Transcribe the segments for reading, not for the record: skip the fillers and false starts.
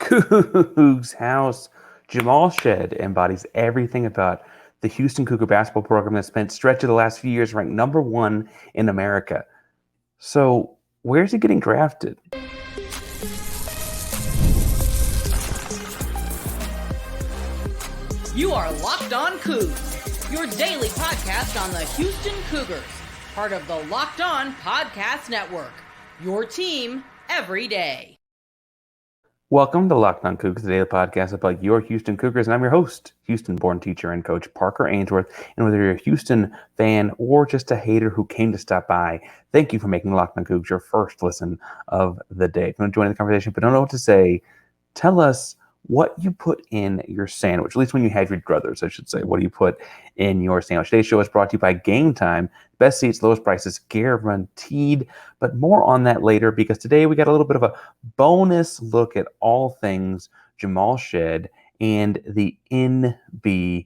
Coogs House. Jamal Shead embodies everything about the Houston Cougar basketball program that spent stretch of the last few years ranked number one in America. So, where's he getting drafted? You are Locked On Cougs, your daily podcast on the Houston Cougars, part of the Locked On Podcast Network, your team every day. Welcome to Locked On Cougs, the daily podcast about your Houston Cougars, and I'm your host, Houston-born teacher and coach Parker Ainsworth. And whether you're a Houston fan or just a hater who came to stop by, thank you for making Locked On Cougs your first listen of the day. If you want to join the conversation but don't know what to say, tell us what you put in your sandwich, at least when you have your druthers, I should say. What do you put in your sandwich? Today's show is brought to you by Game Time. Best seats, lowest prices, guaranteed. But more on that later, because today we got a little bit of a bonus look at all things Jamal Shead and the NBA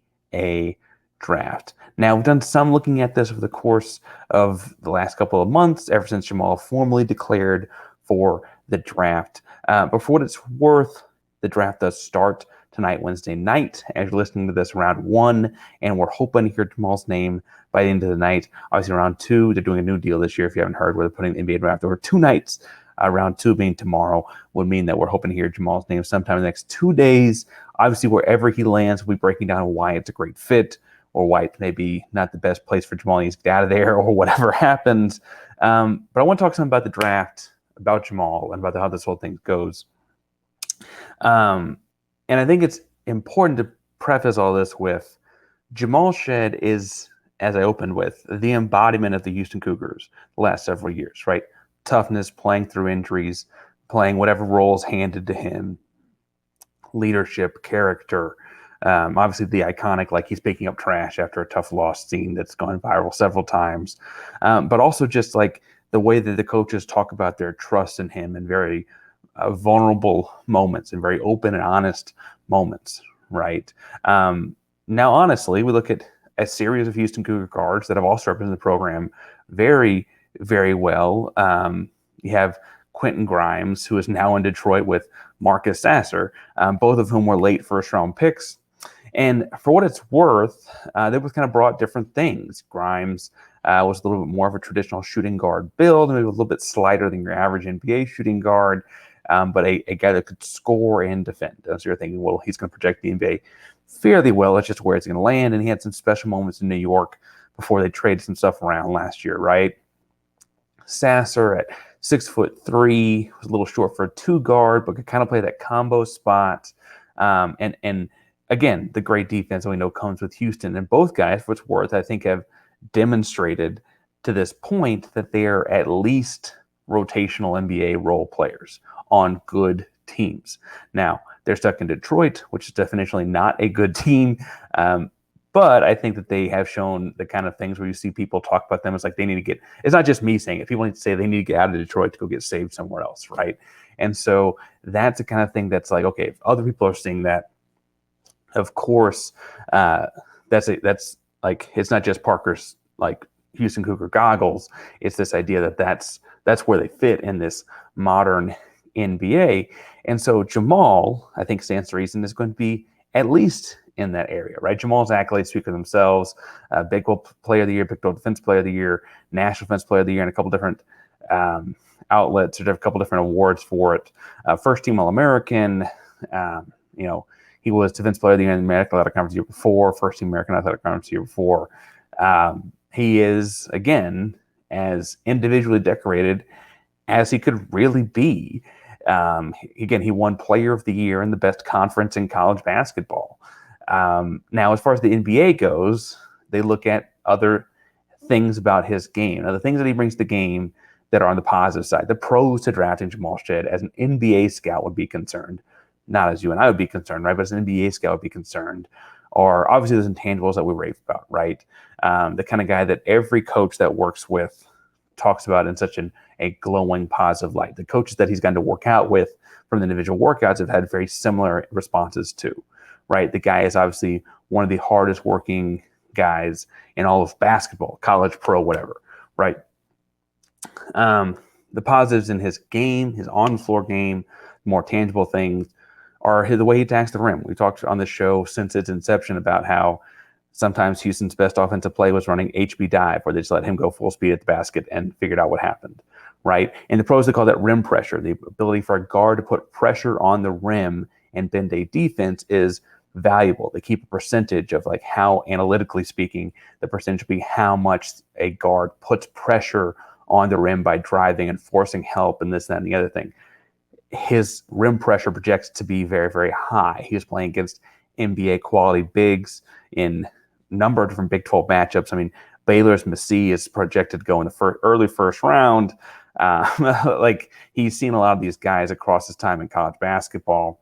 draft. Now, we've done some looking at this over the course of the last couple of months, ever since Jamal formally declared for the draft. But for what it's worth, the draft does start tonight, Wednesday night, as you're listening to this, round one, and we're hoping to hear Jamal's name by the end of the night. Obviously, round two, they're doing a new deal this year, if you haven't heard, where they're putting the NBA draft over 2 nights. Round two being tomorrow would mean that we're hoping to hear Jamal's name sometime in the next 2 days. Obviously, wherever he lands, we'll be breaking down why it's a great fit or why it's maybe not the best place for Jamal. He needs to get out of there or whatever happens. But I want to talk some about the draft, about Jamal, and about how this whole thing goes. And I think it's important to preface all this with Jamal Shead is, as I opened with, the embodiment of the Houston Cougars the last several years, right? Toughness, playing through injuries, playing whatever roles handed to him, leadership, character, obviously the iconic, like he's picking up trash after a tough loss scene that's gone viral several times, but also just like the way that the coaches talk about their trust in him and very vulnerable moments and very open and honest moments, right? Now, honestly, we look at a series of Houston Cougar guards that have also represented the program very, very well. You have Quentin Grimes, who is now in Detroit with Marcus Sasser, both of whom were late first-round picks. And for what it's worth, they both kind of brought different things. Grimes was a little bit more of a traditional shooting guard build, maybe a little bit slighter than your average NBA shooting guard. But a guy that could score and defend. So you're thinking, well, he's going to project the NBA fairly well. It's just where it's going to land. And he had some special moments in New York before they traded some stuff around last year, right? Sasser at 6'3" was a little short for a 2 guard, but could kind of play that combo spot. And again, the great defense that we know comes with Houston. And both guys, for what's worth, I think have demonstrated to this point that they're at least rotational NBA role players on good teams. Now, they're stuck in Detroit, which is definitionally not a good team. But I think that they have shown the kind of things where you see people talk about them. It's like they need to get, it's not just me saying it. People need to say they need to get out of Detroit to go get saved somewhere else, right? And so that's the kind of thing that's like, okay, if other people are seeing that, of course, that's like, it's not just Parker's like Houston Cougar goggles. It's this idea that that's where they fit in this modern NBA. And so Jamal, I think, stands to reason, is going to be at least in that area, right? Jamal's accolades speak for themselves. Big 12 Player of the Year, Big 12 Defense Player of the Year, National Defense Player of the Year, and a couple different outlets, or a couple different awards for it. First Team All-American, he was Defense Player of the Year in the American Athletic Conference the year before, First Team American Athletic Conference the year before. He is, again, as individually decorated as he could really be. Again, he won Player of the Year in the best conference in college basketball. Now, as far as the NBA goes, they look at other things about his game. Now, the things that he brings to the game that are on the positive side, the pros to drafting Jamal Shead as an NBA scout would be concerned, not as you and I would be concerned, right? But as an NBA scout would be concerned, or obviously those intangibles that we rave about, right? The kind of guy that every coach that works with talks about in such a glowing, positive light. The coaches that he's gotten to work out with from the individual workouts have had very similar responses too, right? The guy is obviously one of the hardest working guys in all of basketball, college, pro, whatever, right? The positives in his game, his on-floor game, more tangible things are the way he attacks the rim. We talked on the show since its inception about how sometimes Houston's best offensive play was running HB dive, where they just let him go full speed at the basket and figured out what happened, right? And the pros, they call that rim pressure. The ability for a guard to put pressure on the rim and bend a defense is valuable. They keep a percentage of like how, analytically speaking, the percentage will be how much a guard puts pressure on the rim by driving and forcing help and this, that, and the other thing. His rim pressure projects to be very, very high. He was playing against NBA quality bigs in a number of different Big 12 matchups. I mean, Baylor's Massey is projected to go in the early first round. Like, he's seen a lot of these guys across his time in college basketball.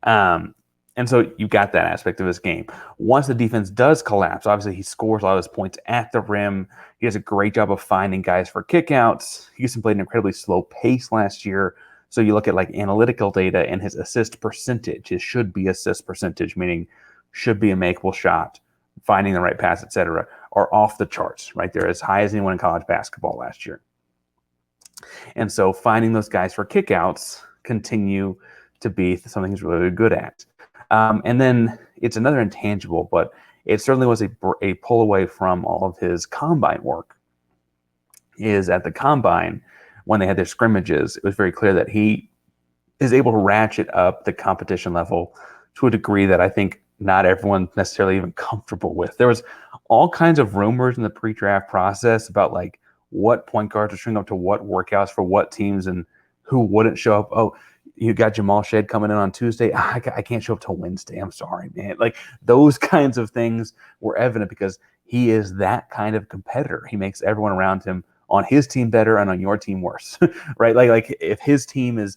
And so you've got that aspect of his game. Once the defense does collapse, obviously he scores a lot of his points at the rim. He does a great job of finding guys for kickouts. Houston played an incredibly slow pace last year. So you look at like analytical data and his assist percentage, his should be assist percentage, meaning should be a makeable shot, finding the right pass, etc., are off the charts, right? They're as high as anyone in college basketball last year. And so finding those guys for kickouts continue to be something he's really good at. And then it's another intangible, but it certainly was a pull away from all of his combine work. Is at the combine, when they had their scrimmages, it was very clear that he is able to ratchet up the competition level to a degree that I think not everyone's necessarily even comfortable with. There was all kinds of rumors in the pre-draft process about like what point guards are showing up to what workouts for what teams and who wouldn't show up. Oh, you got Jamal Shead coming in on Tuesday. I can't show up till Wednesday. I'm sorry, man. Like, those kinds of things were evident because he is that kind of competitor. He makes everyone around him on his team better and on your team worse, right? Like if his team has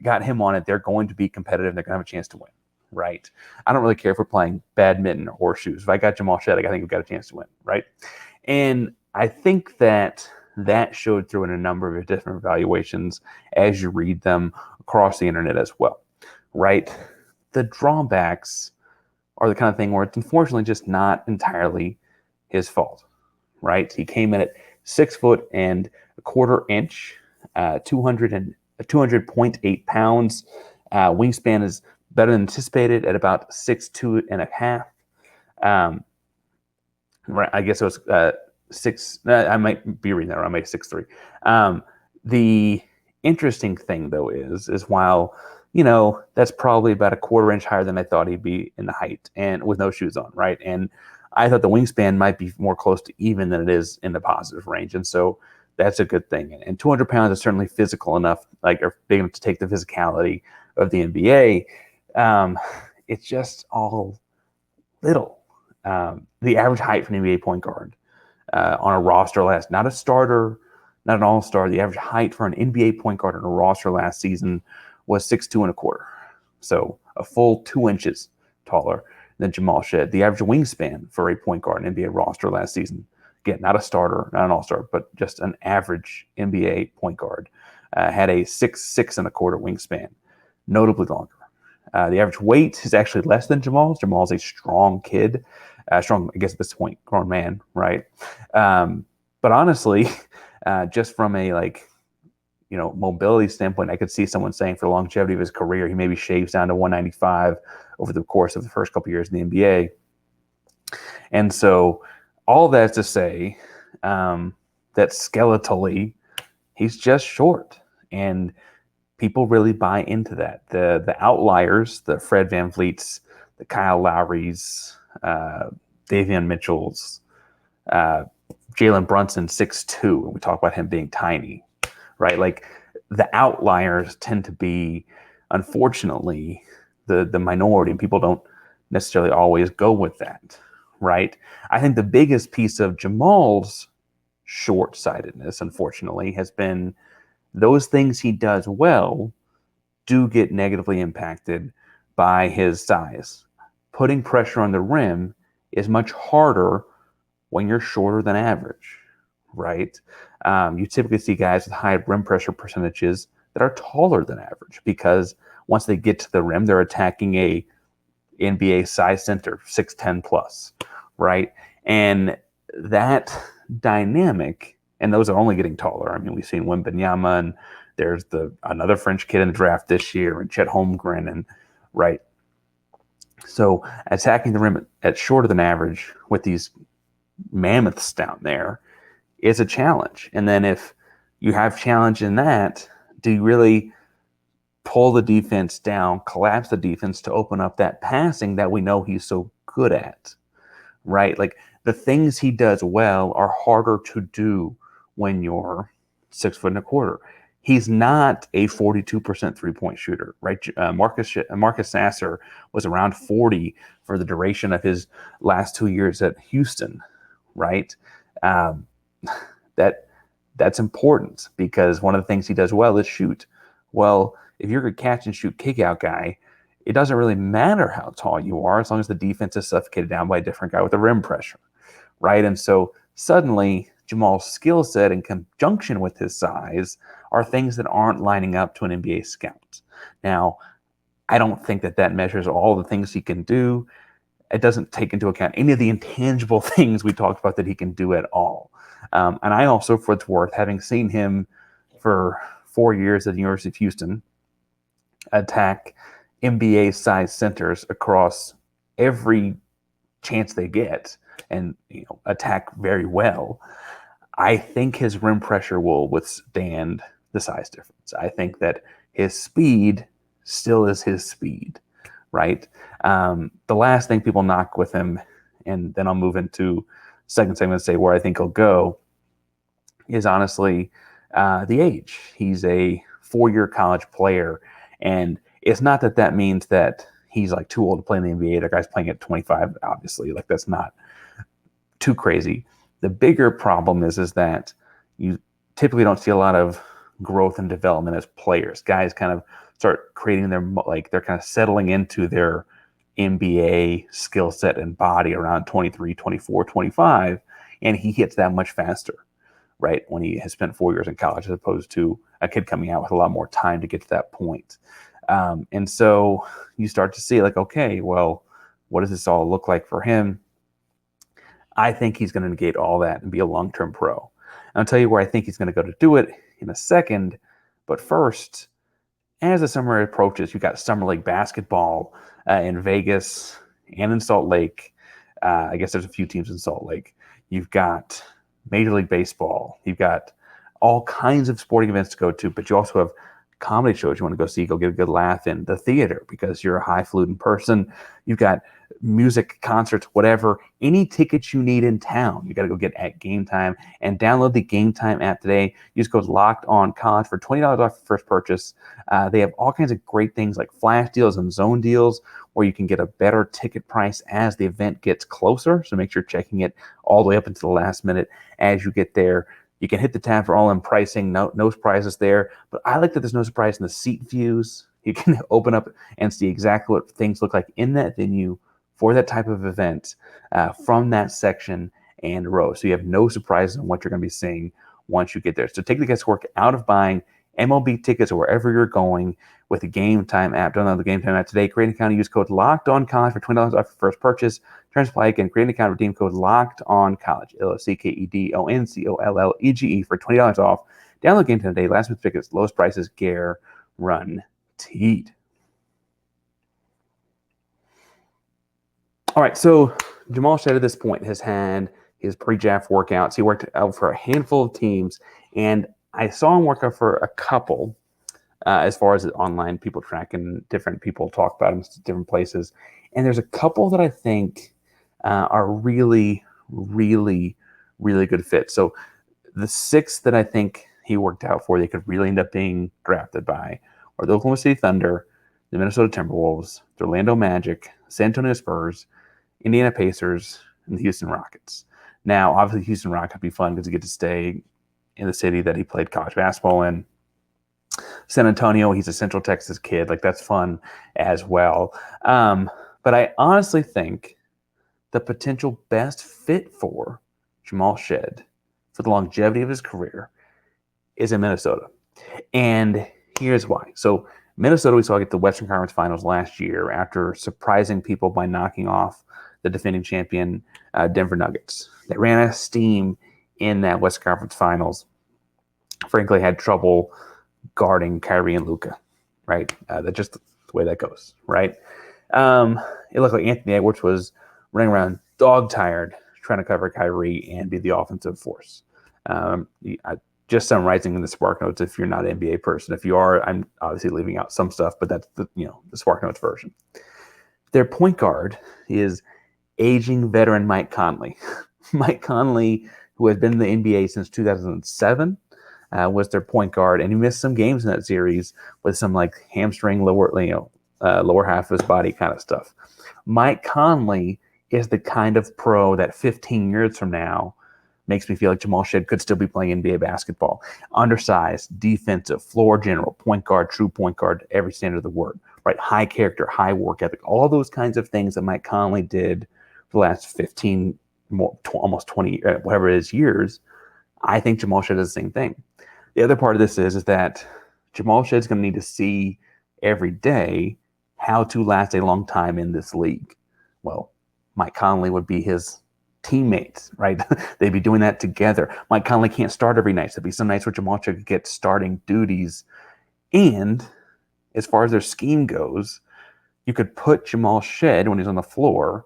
got him on it, they're going to be competitive. They're going to have a chance to win, right? I don't really care if we're playing badminton or horseshoes. If I got Jamal Shead, I think we've got a chance to win, right? And I think that showed through in a number of different evaluations as you read them across the internet as well, right? The drawbacks are the kind of thing where it's unfortunately just not entirely his fault, right? He came in at 6 foot and a quarter inch, 200.8 pounds. Wingspan is better than anticipated at about 6'2" and a half. Right, I guess it was 6. I might be reading that wrong. I might 6'3". The interesting thing though is while that's probably about a quarter inch higher than I thought he'd be in the height and with no shoes on, right? And I thought the wingspan might be more close to even than it is in the positive range, and so that's a good thing. And 200 pounds is certainly physical enough, like, or big enough to take the physicality of the NBA. It's just all little. The average height for an NBA point guard on a roster last, not a starter, not an all-star, the average height for an NBA point guard on a roster last season was 6'2" and a quarter. So a full 2 inches taller than Jamal Shead. The average wingspan for a point guard in NBA roster last season, again, not a starter, not an all-star, but just an average NBA point guard, had a 6'6" and a quarter wingspan, notably longer. The average weight is actually less than Jamal's. Jamal's a strong kid, strong, I guess at this point, grown man, right? But honestly, just from a mobility standpoint, I could see someone saying for the longevity of his career, he maybe shaves down to 195 over the course of the first couple of years in the NBA. And so all that's to say that skeletally, he's just short. And people really buy into that. The outliers, the Fred VanVleets, the Kyle Lowrys, Davion Mitchells, Jalen Brunson, 6'2", and we talk about him being tiny, right? Like, the outliers tend to be, unfortunately, the minority, and people don't necessarily always go with that, right? I think the biggest piece of Jamal's short-sightedness, unfortunately, has been those things he does well do get negatively impacted by his size. Putting pressure on the rim is much harder when you're shorter than average, right? You typically see guys with high rim pressure percentages that are taller than average because once they get to the rim, they're attacking a NBA size center, 6'10 plus, right? And that dynamic, and those are only getting taller. I mean, we've seen Wembanyama and There's another French kid in the draft this year, and Chet Holmgren, and right. So attacking the rim at shorter than average with these mammoths down there is a challenge. And then if you have challenge in that, do you really pull the defense down, collapse the defense to open up that passing that we know he's so good at, right? Like the things he does well are harder to do when you're 6'125". He's not a 42% three-point shooter, right? Marcus Sasser was around 40 for the duration of his last 2 years at Houston, right? That's important because one of the things he does well is shoot. Well, if you're a catch and shoot kick out guy, it doesn't really matter how tall you are as long as the defense is suffocated down by a different guy with the rim pressure, right? And so suddenly Jamal's skill set in conjunction with his size are things that aren't lining up to an NBA scout. Now, I don't think that measures all the things he can do. It doesn't take into account any of the intangible things we talked about that he can do at all. And I also, for what's worth, having seen him for 4 years at the University of Houston, attack NBA-sized centers across every chance they get and attack very well, I think his rim pressure will withstand the size difference. I think that his speed still is his speed, right? The last thing people knock with him, and then I'll move into second segment and say where I think he'll go, is honestly the age. He's a 4-year college player, and it's not that means that he's like too old to play in the NBA. The guy's playing at 25, obviously. Like that's not too crazy. The bigger problem is that you typically don't see a lot of growth and development as players. Guys kind of start creating they're kind of settling into their NBA skill set and body around 23, 24, 25, and he hits that much faster, right, when he has spent 4 years in college as opposed to a kid coming out with a lot more time to get to that point. And so you start to see like, okay, well, what does this all look like for him? I think he's going to negate all that and be a long-term pro. And I'll tell you where I think he's going to go to do it in a second. But first, as the summer approaches, you've got Summer League basketball in Vegas and in Salt Lake. I guess there's a few teams in Salt Lake. You've got Major League Baseball. You've got all kinds of sporting events to go to, but you also have comedy shows you want to go see, go get a good laugh in the theater because you're a highfalutin person. You've got music, concerts, whatever, any tickets you need in town. You got to go get at Game Time and download the Game Time app today. Use code Locked On College for $20 off your first purchase. They have all kinds of great things like flash deals and zone deals where you can get a better ticket price as the event gets closer. So make sure you're checking it all the way up until the last minute as you get there. You can hit the tab for all-in pricing. No surprises there. But I like that there's no surprise in the seat views. You can open up and see exactly what things look like in that venue for that type of event from that section and row. So you have no surprises on what you're going to be seeing once you get there. So take the guesswork out of buying MLB tickets or wherever you're going with the Game Time app. Download the Game Time app today. Create an account and use code LOCKEDONCOLLEGE for $20 off your first purchase. Terms apply. Again, create an account, redeem code LOCKEDONCOLLEGE, LOCKEDONCOLLEGE for $20 off. Download Game Time today. Last minute tickets, lowest prices, guaranteed. All right, so Jamal Shead at this point has had his pre-draft workouts. He worked out for a handful of teams, and I saw him work out for a couple as far as online people tracking different people talk about him in different places. And there's a couple that I think are really, really, really good fits. So the 6 that I think he worked out for, they could really end up being drafted by, are the Oklahoma City Thunder, the Minnesota Timberwolves, the Orlando Magic, San Antonio Spurs, Indiana Pacers, and the Houston Rockets. Now, obviously, Houston Rockets would be fun because you get to stay in the city that he played college basketball in. San Antonio, he's a Central Texas kid. Like, that's fun as well. But I honestly think the potential best fit for Jamal Shead for the longevity of his career is in Minnesota. And here's why. So Minnesota, we saw get the Western Conference Finals last year after surprising people by knocking off the defending champion Denver Nuggets. They ran out of steam in that Western Conference Finals. Frankly, had trouble guarding Kyrie and Luka, right? That's just the way that goes, right? It looked like Anthony Edwards was running around dog-tired trying to cover Kyrie and be the offensive force. Just summarizing in the Spark Notes, if you're not an NBA person. If you are, I'm obviously leaving out some stuff, but that's the Spark Notes version. Their point guard is aging veteran Mike Conley. Mike Conley, who has been in the NBA since 2007, was their point guard, and he missed some games in that series with some like hamstring, lower half of his body kind of stuff. Mike Conley is the kind of pro that 15 years from now makes me feel like Jamal Shead could still be playing NBA basketball. Undersized, defensive, floor general, point guard, true point guard, every standard of the word, right? High character, high work ethic, all those kinds of things that Mike Conley did for the last 15, almost 20, whatever it is, years. I think Jamal Shead does the same thing. The other part of this is that Jamal Shead is going to need to see every day how to last a long time in this league. Well, Mike Conley would be his teammates, right? They'd be doing that together. Mike Conley can't start every night. So there'd be some nights where Jamal Shead could get starting duties. And as far as their scheme goes, you could put Jamal Shead when he's on the floor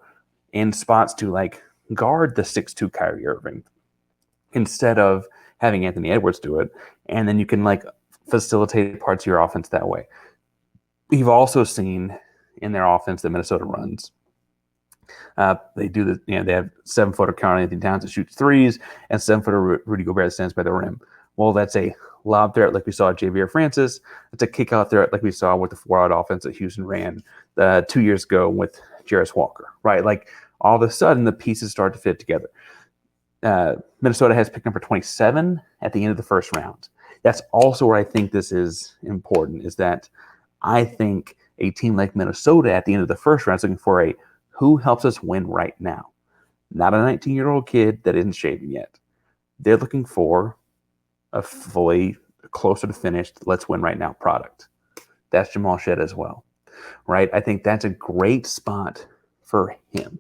in spots to like guard the 6'2" Kyrie Irving instead of having Anthony Edwards do it. And then you can like facilitate parts of your offense that way. We've also seen in their offense that Minnesota runs. They do the, they have 7-footer Karl Anthony Towns that shoots threes and 7-footer Rudy Gobert that stands by the rim. Well, that's a lob threat like we saw at Javier Francis. It's a kick-out threat like we saw with the 4-out offense that Houston ran 2 years ago with Jarris Walker, right? Like all of a sudden the pieces start to fit together. Minnesota has pick number 27 at the end of the first round. That's also where I think this is important, is that I think a team like Minnesota at the end of the first round is looking for a who helps us win right now. Not a 19-year-old kid that isn't shaving yet. They're looking for a fully closer to finished, let's win right now product. That's Jamal Shead as well, right? I think that's a great spot for him.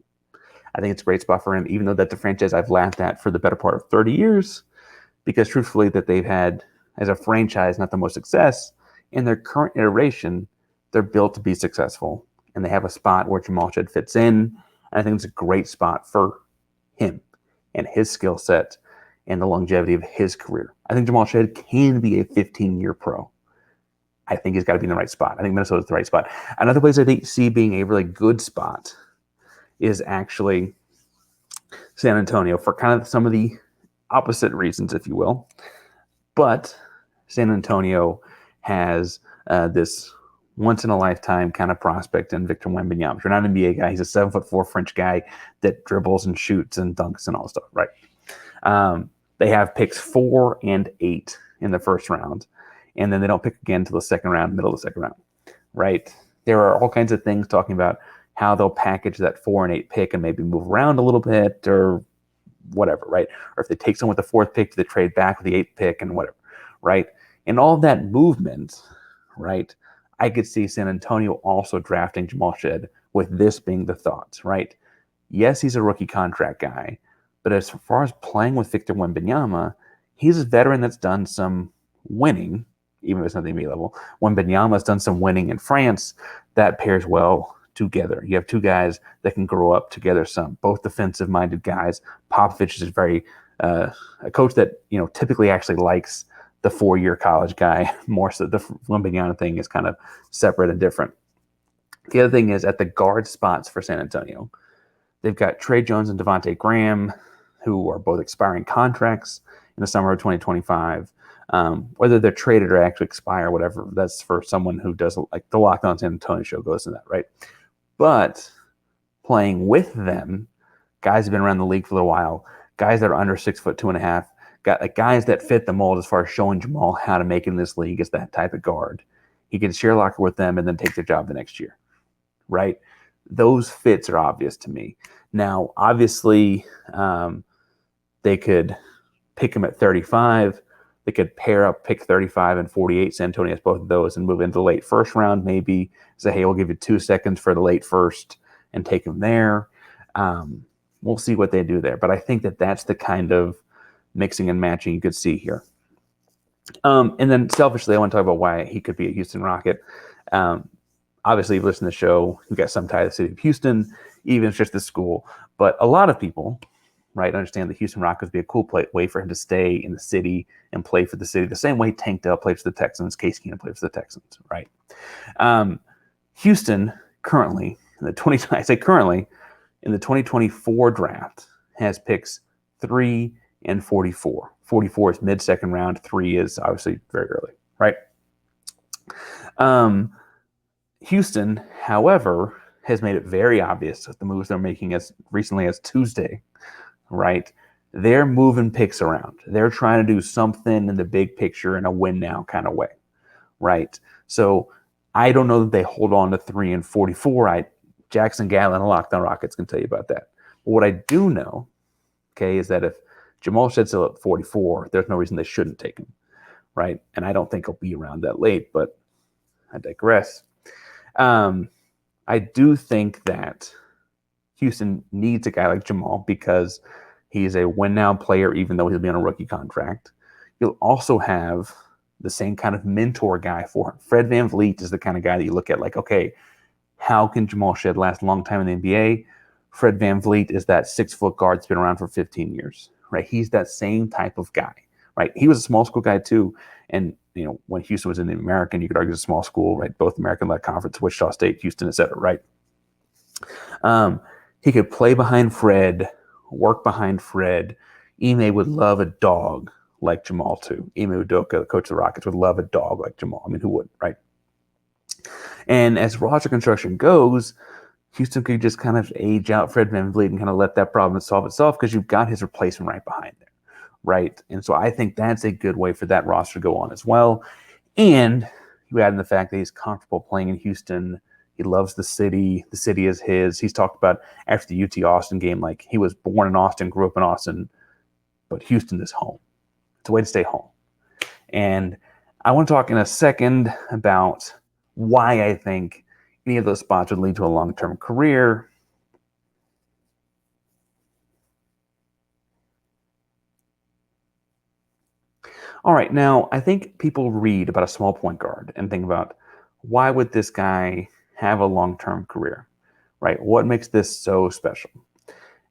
I think it's a great spot for him, even though that's a franchise I've laughed at for the better part of 30 years, because truthfully that they've had, as a franchise, not the most success. In their current iteration, they're built to be successful, and they have a spot where Jamal Shead fits in. And I think it's a great spot for him and his skill set and the longevity of his career. I think Jamal Shead can be a 15-year pro. I think he's got to be in the right spot. I think Minnesota's the right spot. Another place I think see being a really good spot is actually San Antonio for kind of some of the opposite reasons, if you will. But San Antonio has this once-in-a-lifetime kind of prospect in Victor Wembanyama. If you're not an NBA guy, he's a 7'4" French guy that dribbles and shoots and dunks and all stuff, right? They have picks 4 and 8 in the first round, and then they don't pick again until the second round, middle of the second round, right? There are all kinds of things talking about how they'll package that 4 and 8 pick and maybe move around a little bit or whatever, right? Or if they take someone with the 4th pick, they trade back with the 8th pick and whatever, right? And all that movement, right? I could see San Antonio also drafting Jamal Shead with this being the thoughts, right? Yes, he's a rookie contract guy, but as far as playing with Victor Wembanyama, he's a veteran that's done some winning, even if it's not the NBA level. Wembanyama's done some winning in France. That pairs well together. You have two guys that can grow up together some, both defensive-minded guys. Popovich is very a coach that, typically actually likes the 4-year college guy more so. The Wembanyama thing is kind of separate and different. The other thing is at the guard spots for San Antonio, they've got Trey Jones and Devontae Graham, who are both expiring contracts in the summer of 2025. Whether they're traded or actually expire, whatever, that's for someone who does like the Locked On San Antonio show goes to that, right? But playing with them, guys have been around the league for a little while, guys that are under 6'2.5", guys that fit the mold as far as showing Jamal how to make it in this league as that type of guard. He can share locker with them and then take their job the next year, right? Those fits are obvious to me. Now, obviously, they could pick him at 35. They could pair up pick 35 and 48. San Antonio has both of those and move into the late first round maybe. Say, hey, we'll give you 2 seconds for the late first and take him there. We'll see what they do there. But I think that that's the kind of mixing and matching you could see here. And then selfishly, I want to talk about why he could be a Houston Rocket. Obviously, you've listened to the show. You've got some tie to the city of Houston, even if it's just the school. But a lot of people, right, understand the Houston Rockets would be a cool way for him to stay in the city and play for the city the same way Tank Dell played for the Texans, Case Keenum played for the Texans, right? Houston currently in the 2024 draft has picks 3 and 44. 44 is mid-second round. 3 is obviously very early, right? Houston, however, has made it very obvious with the moves they're making as recently as Tuesday, right? They're moving picks around. They're trying to do something in the big picture in a win now kind of way, right? So I don't know that they hold on to 3 and 44. Jackson Gatlin and Locked On Rockets can tell you about that. But what I do know, okay, is that if Jamal Shead's still at 44, there's no reason they shouldn't take him, right? And I don't think he'll be around that late, but I digress. I do think that Houston needs a guy like Jamal because he's a win-now player, even though he'll be on a rookie contract. You'll also have the same kind of mentor guy for him. Fred VanVleet is the kind of guy that you look at like, okay, how can Jamal Shead last a long time in the NBA? Fred VanVleet is that 6-foot guard that's been around for 15 years, right? He's that same type of guy, right? He was a small school guy too. And, when Houston was in the American, you could argue it's a small school, right? Both American-led conference, Wichita State, Houston, et cetera, right? He could play behind Fred, work behind Fred. Ime would love a dog like Jamal too. Ime Udoka, the coach of the Rockets, would love a dog like Jamal. I mean, who wouldn't, right? And as roster construction goes, Houston could just kind of age out Fred VanVleet and kind of let that problem solve itself because you've got his replacement right behind there, right? And so I think that's a good way for that roster to go on as well. And you add in the fact that he's comfortable playing in Houston. He loves the city. The city is his. He's talked about after the UT Austin game, like he was born in Austin, grew up in Austin, but Houston is home. It's a way to stay home. And I want to talk in a second about why I think any of those spots would lead to a long-term career. All right, now I think people read about a small point guard and think about why would this guy have a long-term career, right? What makes this so special?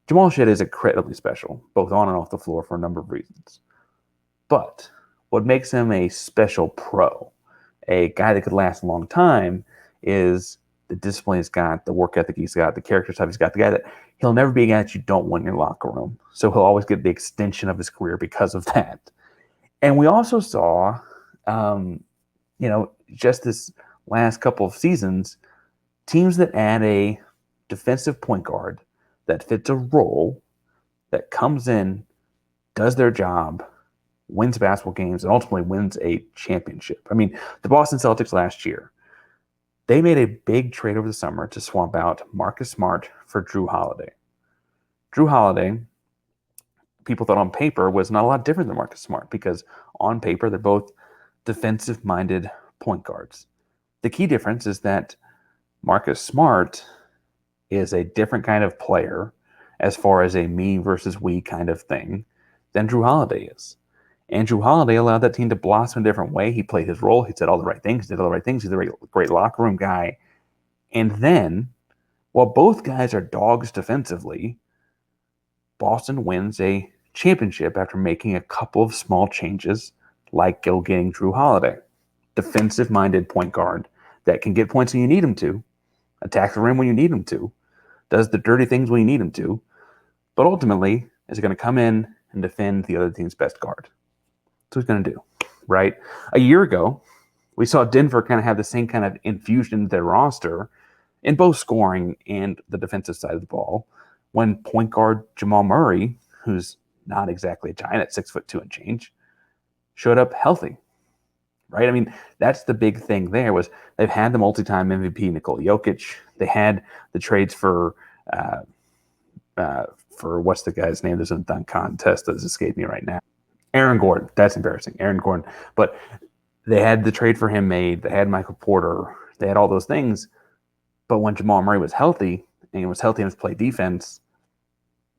Jamal Shead is incredibly special, both on and off the floor for a number of reasons. But what makes him a special pro, a guy that could last a long time, is the discipline he's got, the work ethic he's got, the character type he's got, the guy that he'll never be a guy that you don't want in your locker room. So he'll always get the extension of his career because of that. And we also saw, just this last couple of seasons, teams that add a defensive point guard that fits a role, that comes in, does their job, wins basketball games, and ultimately wins a championship. I mean, the Boston Celtics last year, they made a big trade over the summer to swap out Marcus Smart for Jrue Holiday. Jrue Holiday, people thought on paper, was not a lot different than Marcus Smart because on paper, they're both defensive-minded point guards. The key difference is that Marcus Smart is a different kind of player as far as a me versus we kind of thing than Jrue Holiday is. And Jrue Holiday allowed that team to blossom a different way. He played his role. He said all the right things. He did all the right things. He's a great locker room guy. And then, while both guys are dogs defensively, Boston wins a championship after making a couple of small changes, like getting Jrue Holiday. Defensive-minded point guard that can get points when you need him to, attack the rim when you need him to, does the dirty things when you need him to, but ultimately is going to come in and defend the other team's best guard. That's what he's going to do, right? A year ago, we saw Denver kind of have the same kind of infusion into their roster in both scoring and the defensive side of the ball when point guard Jamal Murray, who's not exactly a giant at 6'2" and change, showed up healthy, right? I mean, that's the big thing there was they've had the multi-time MVP Nikola Jokic. They had the trades for what's the guy's name? There's a dunk contest that's escaped me right now. Aaron Gordon. That's embarrassing. Aaron Gordon. But they had the trade for him made. They had Michael Porter. They had all those things. But when Jamal Murray was healthy and was healthy enough to play defense,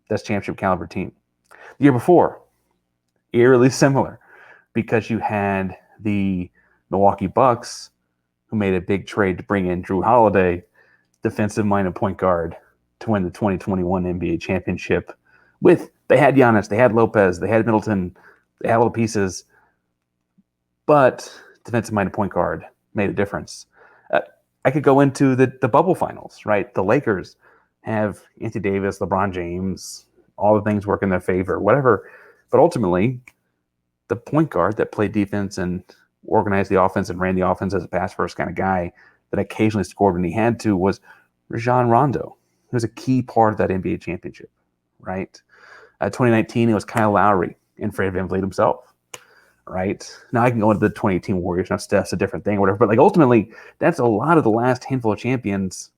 that's championship caliber team. The year before, eerily similar. because you had the Milwaukee Bucks, who made a big trade to bring in Drew Holiday, defensive-minded point guard, to win the 2021 NBA championship. They had Giannis, they had Lopez, they had Middleton, they had all the pieces, but defensive-minded point guard made a difference. I could go into the bubble finals, right? The Lakers have Anthony Davis, LeBron James, all the things work in their favor, whatever. But ultimately, the point guard that played defense and organized the offense and ran the offense as a pass-first kind of guy that occasionally scored when he had to was Rajon Rondo. He was a key part of that NBA championship, right? 2019, it was Kyle Lowry and Fred VanVleet himself. Right now, I can go into the 2018 Warriors. Now, Steph's a different thing, or whatever. But like ultimately, that's a lot of the last handful of champions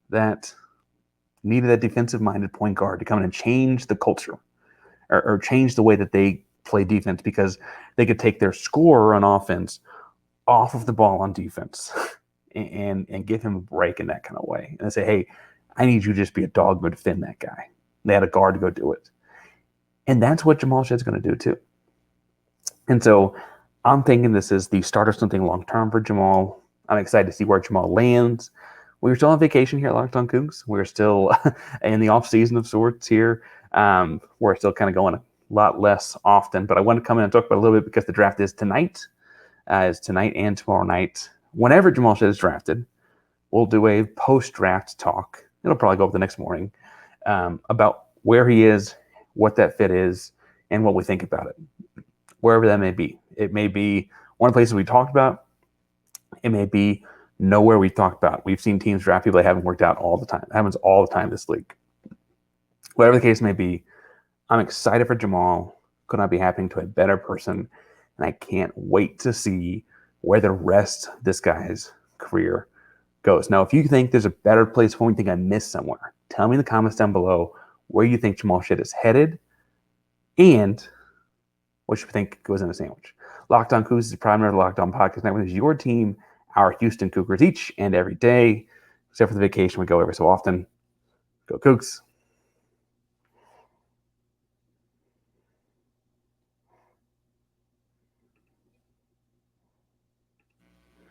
that needed that defensive-minded point guard to come in and change the culture, or change the way that they play defense, because they could take their scorer on offense off of the ball on defense, and give him a break in that kind of way, and say, "Hey, I need you to just be a dog to defend that guy." They had a guard to go do it, and that's what Jamal Shead's going to do too. And so I'm thinking this is the start of something long-term for Jamal. I'm excited to see where Jamal lands. We're still on vacation here at Locked On Cougs. We're still in the off-season of sorts here. We're still kind of going a lot less often. But I want to come in and talk about it a little bit because the draft is tonight. It's tonight and tomorrow night. Whenever Jamal Shead is drafted, we'll do a post-draft talk. It'll probably go up the next morning about where he is, what that fit is, and what we think about it. Wherever that may be. It may be one of the places we talked about. It may be nowhere we talked about. We've seen teams draft people that haven't worked out all the time. It happens all the time in this league. Whatever the case may be, I'm excited for Jamal. Could not be happening to a better person. And I can't wait to see where the rest of this guy's career goes. Now, if you think there's a better place for me, you think I missed somewhere, tell me in the comments down below where you think Jamal Shead is headed and what you think goes in a sandwich. Locked On Cougs is a primary Locked On podcast network. Is your team, our Houston Cougars, each and every day. Except for the vacation, we go every so often. Go Cougs.